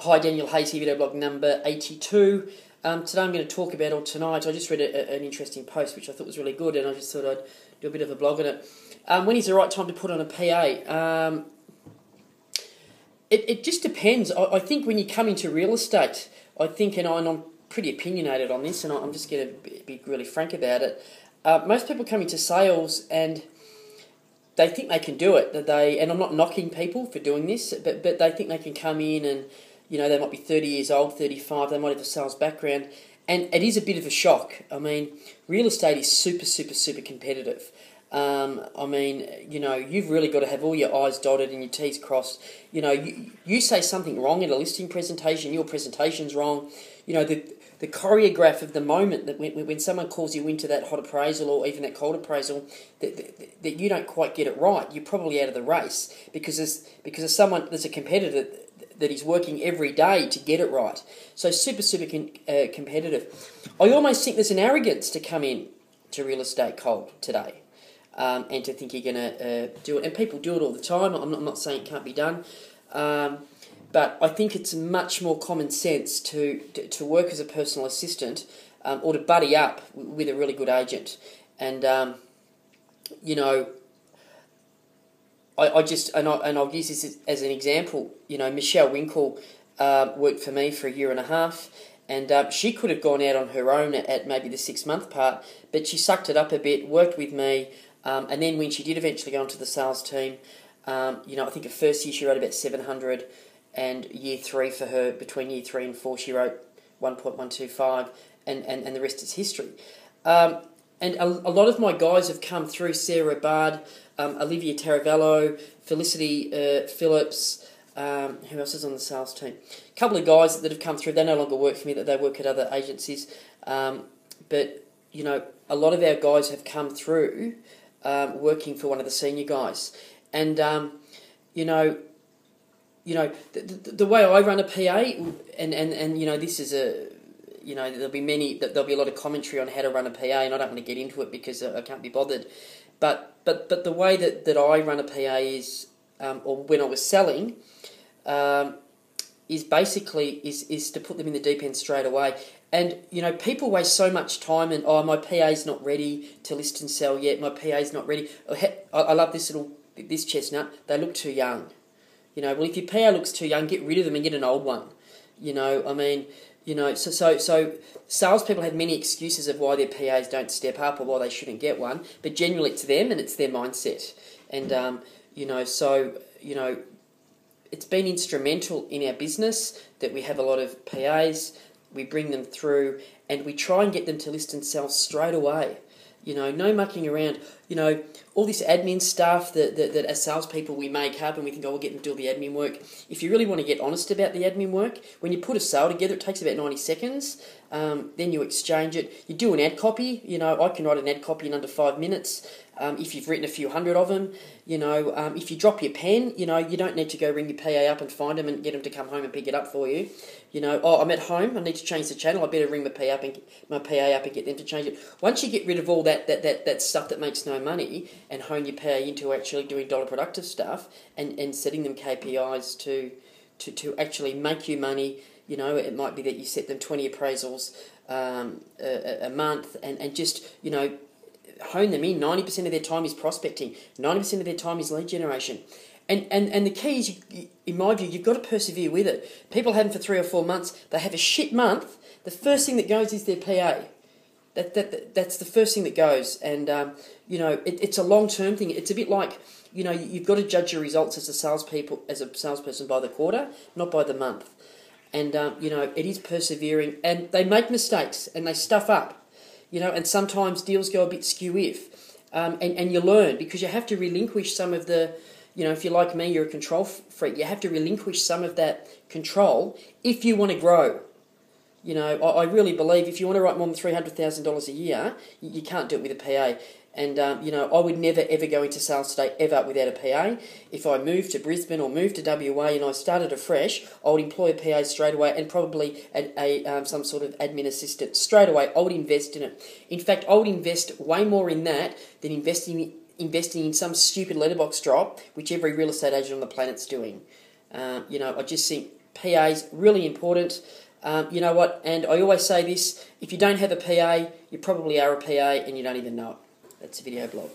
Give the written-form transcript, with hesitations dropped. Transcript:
Hi, Daniel Hayes here, video blog number 82. Today I'm going to talk about, or tonight, I just read an interesting post which I thought was really good, and I just thought I'd do a bit of a blog on it. When is the right time to put on a PA? It just depends. I think when you come into real estate, I think, and I'm pretty opinionated on this, and I'm just going to be really frank about it. Most people come into sales and they think they can do it. And I'm not knocking people for doing this, but they think they can come in and, you know, they might be 30 years old, 35, they might have a sales background, and it is a bit of a shock. I mean, real estate is super competitive. I mean, you know, you've really got to have all your I's dotted and your T's crossed. You know, you say something wrong at a listing presentation, your presentation's wrong. You know, the choreograph of the moment that when someone calls you into that hot appraisal or even that cold appraisal, that you don't quite get it right, you're probably out of the race because there's a competitor that is working every day to get it right. So super competitive. I almost think there's an arrogance to come in to real estate cold today. And to think you're going to do it. And people do it all the time. I'm not saying it can't be done. But I think it's much more common sense to work as a personal assistant or to buddy up with a really good agent. And, you know, I'll use this as an example. You know, Michelle Winkle worked for me for a year and a half. And she could have gone out on her own at maybe the 6-month part, but she sucked it up a bit, worked with me, and then when she did eventually go onto the sales team, you know, I think her first year she wrote about 700, and year 3 for her, between year 3 and 4, she wrote 1.125, and the rest is history. And a lot of my guys have come through: Sarah Bard, Olivia Taravello, Felicity Phillips. Who else is on the sales team? A couple of guys that have come through. They no longer work for me, that they work at other agencies. But, you know, a lot of our guys have come through working for one of the senior guys. And, you know, the way I run a PA, and you know, this is you know, there'll be a lot of commentary on how to run a PA, and I don't want to get into it because I can't be bothered. But the way that I run a PA is, or when I was selling, is basically is to put them in the deep end straight away. And, you know, people waste so much time and, my PA's not ready to list and sell yet, my PA's not ready. I love this chestnut, they look too young. You know, well, if your PA looks too young, get rid of them and get an old one. You know, I mean, you know, so salespeople have many excuses of why their PAs don't step up or why they shouldn't get one, but generally it's them and it's their mindset. And, you know, so, you know, it's been instrumental in our business that we have a lot of PAs, we bring them through, and we try and get them to list and sell straight away. You know, no mucking around. You know, all this admin stuff that as salespeople we make up and we think, we'll get them to do the admin work. If you really want to get honest about the admin work, when you put a sale together, it takes about 90 seconds. Then you exchange it. You do an ad copy. You know, I can write an ad copy in under 5 minutes. If you've written a few hundred of them, you know, if you drop your pen, you know, you don't need to go ring your PA up and find them and get them to come home and pick it up for you. You know, I'm at home, I need to change the channel, I better ring my PA up and get them to change it. Once you get rid of all that stuff that makes no money and hone your PA into actually doing dollar productive stuff and setting them KPIs to actually make you money, you know, it might be that you set them 20 appraisals a month and just, you know, hone them in. 90% of their time is prospecting. 90% of their time is lead generation. And the key is, in my view, you've got to persevere with it. People have them for 3 or 4 months. They have a shit month. The first thing that goes is their PA. That's the first thing that goes. And, you know, it's a long-term thing. It's a bit like, you know, you've got to judge your results as a salesperson by the quarter, not by the month. And, you know, it is persevering. And they make mistakes and they stuff up. You know, and sometimes deals go a bit skew-if. And you learn because you have to relinquish some of the, you know, if you're like me, you're a control freak, you have to relinquish some of that control if you want to grow. You know, I really believe if you want to write more than $300,000 a year, you can't do it with a PA. And, you know, I would never, ever go into sales today ever without a PA. If I moved to Brisbane or moved to WA and I started afresh, I would employ a PA straight away and probably some sort of admin assistant straight away. I would invest in it. In fact, I would invest way more in that than investing in some stupid letterbox drop, which every real estate agent on the planet's doing. You know, I just think PAs, really important. You know what? And I always say this, if you don't have a PA, you probably are a PA and you don't even know it. That's the video blog.